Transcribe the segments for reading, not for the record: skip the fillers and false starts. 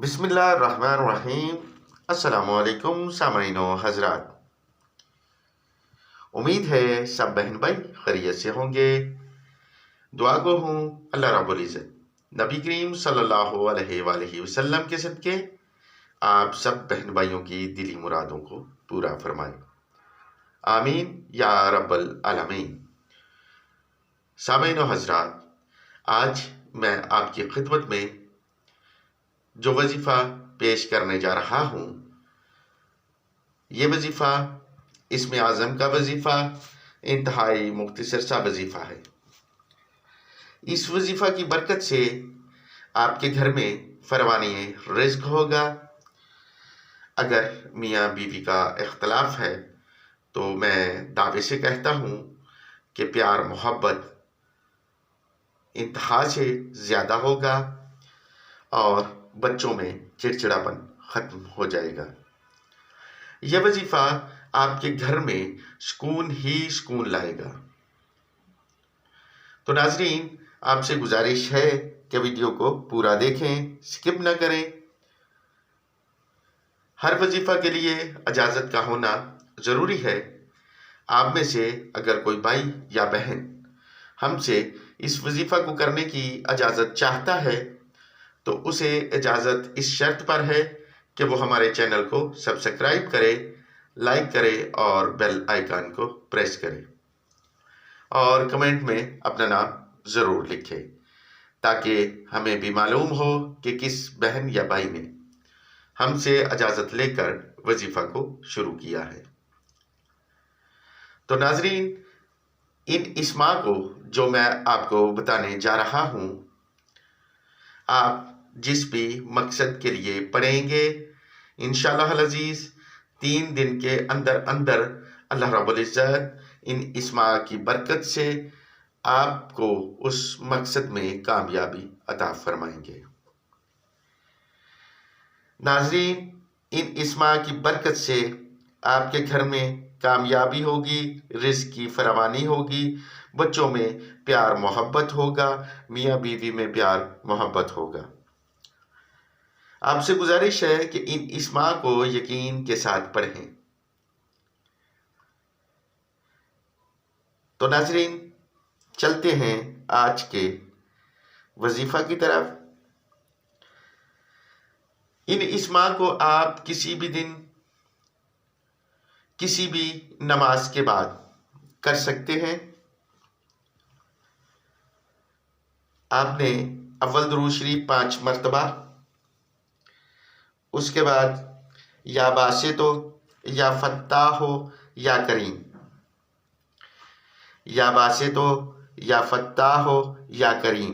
बिस्मिल्लाहिर्रहमानिर्रहीम। अस्सलामुअलैकुम सामाईन व हजरात। उम्मीद है सब बहन भाई खैरियत से होंगे। दुआ गो हूँ अल्लाह रब्बुल इज़्ज़त नबी करीम सल्लल्लाहु अलैहि वसल्लम के सदके आप सब बहन भाइयों की दिली मुरादों को पूरा फरमाए। आमीन या रब्बल आलमीन। सामाईन व हजरात, आज मैं आपकी खिदमत में जो वजीफ़ा पेश करने जा रहा हूँ, ये वजीफ़ा इसमें आज़म का वजीफ़ा इंतहाई मुख्तसर सा वजीफ़ा है। इस वजीफ़ा की बरकत से आपके घर में फरवानी रिज़्क़ होगा। अगर मियाँ बीवी का इख्तलाफ है तो मैं दावे से कहता हूँ कि प्यार मोहब्बत इंतहा से ज़्यादा होगा और बच्चों में चिड़चिड़ापन ख़त्म हो जाएगा। यह वजीफ़ा आपके घर में सुकून ही सुकून लाएगा। तो नाज़रीन, आपसे गुजारिश है कि वीडियो को पूरा देखें, स्किप न करें। हर वजीफ़ा के लिए इजाज़त का होना ज़रूरी है। आप में से अगर कोई भाई या बहन हमसे इस वजीफ़ा को करने की इजाज़त चाहता है तो उसे इजाज़त इस शर्त पर है कि वो हमारे चैनल को सब्सक्राइब करे, लाइक करे और बेल आइकन को प्रेस करे और कमेंट में अपना नाम ज़रूर लिखे, ताकि हमें भी मालूम हो कि किस बहन या भाई ने हमसे इजाज़त लेकर वजीफ़ा को शुरू किया है। तो नाजरीन, इन इस्मा को जो मैं आपको बताने जा रहा हूँ, आप जिस भी मकसद के लिए पढ़ेंगे, इंशाअल्लाह अज़ीज़ 3 दिन के अंदर अंदर अल्लाह रब्बुल इज़्ज़त इन इस्मा की बरकत से आपको उस मकसद में कामयाबी अता फरमाएंगे। नाज़रीन, इन इस्मा की बरकत से आपके घर में कामयाबी होगी, रिज़्क़ की फरावानी होगी, बच्चों में प्यार मोहब्बत होगा, मियाँ बीवी में प्यार मोहब्बत होगा। आपसे गुजारिश है कि इन इस्मा को यकीन के साथ पढ़ें। तो नाज़रीन, चलते हैं आज के वजीफ़ा की तरफ। इन इस्मा को आप किसी भी दिन, किसी भी नमाज के बाद कर सकते हैं। आपने अव्वल दुरूद शरीफ 5 मरतबा, उसके बाद या बासितो या फत्ताहो या करीम, या बासितो या फत्ताहो या करीम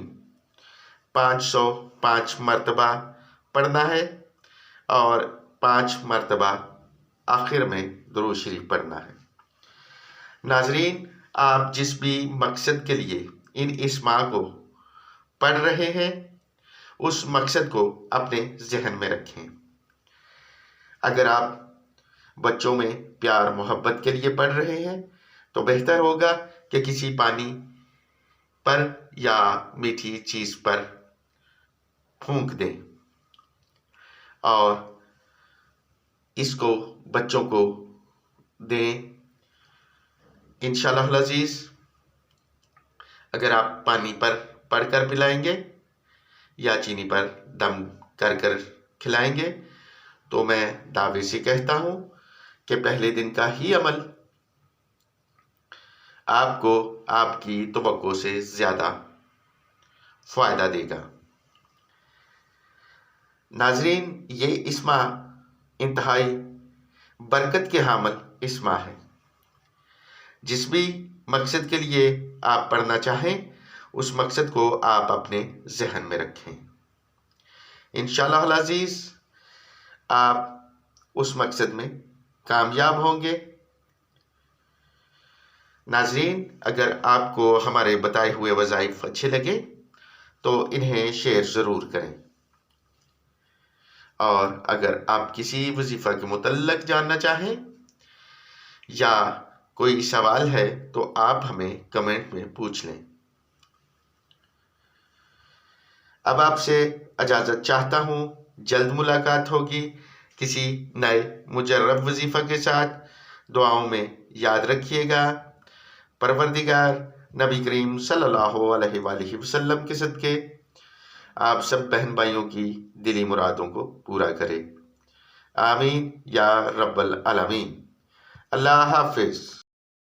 505 मरतबा पढ़ना है और 5 मरतबा आखिर में दुरूद शरीफ पढ़ना है। नाजरीन, आप जिस भी मकसद के लिए इन इस्मा को पढ़ रहे हैं, उस मकसद को अपने जहन में रखें। अगर आप बच्चों में प्यार मोहब्बत के लिए पढ़ रहे हैं तो बेहतर होगा कि किसी पानी पर या मीठी चीज़ पर फूंक दें और इसको बच्चों को दें। इंशाअल्लाह अज़ीज़, अगर आप पानी पर पढ़कर पिलाएंगे या चीनी पर दम कर कर खिलाएंगे तो मैं दावे से कहता हूँ कि पहले दिन का ही अमल आपको आपकी तवक्को से ज़्यादा फ़ायदा देगा। नाजरीन, ये इस्मा इंतहाई बरकत के हामिल इस्मा है। जिस भी मकसद के लिए आप पढ़ना चाहें, उस मकसद को आप अपने जहन में रखें। इंशाअल्लाह अज़ीज़, आप उस मकसद में कामयाब होंगे। नाजरीन, अगर आपको हमारे बताए हुए वज़ाइफ अच्छे लगे तो इन्हें शेयर ज़रूर करें और अगर आप किसी वजीफ़ा के मुतल्लक जानना चाहें या कोई सवाल है तो आप हमें कमेंट में पूछ लें। अब आपसे इजाज़त चाहता हूँ। جلد ملاقات ہوگی کسی نئے مجرب وظیفہ کے ساتھ. دعاؤں میں یاد رکھیے گا. پروردگار نبی کریم صلی اللہ علیہ وآلہ وسلم کے صدقے آپ سب بہن بھائیوں کی دلی مرادوں کو پورا کرے. آمین یا رب العالمین. اللہ حافظ.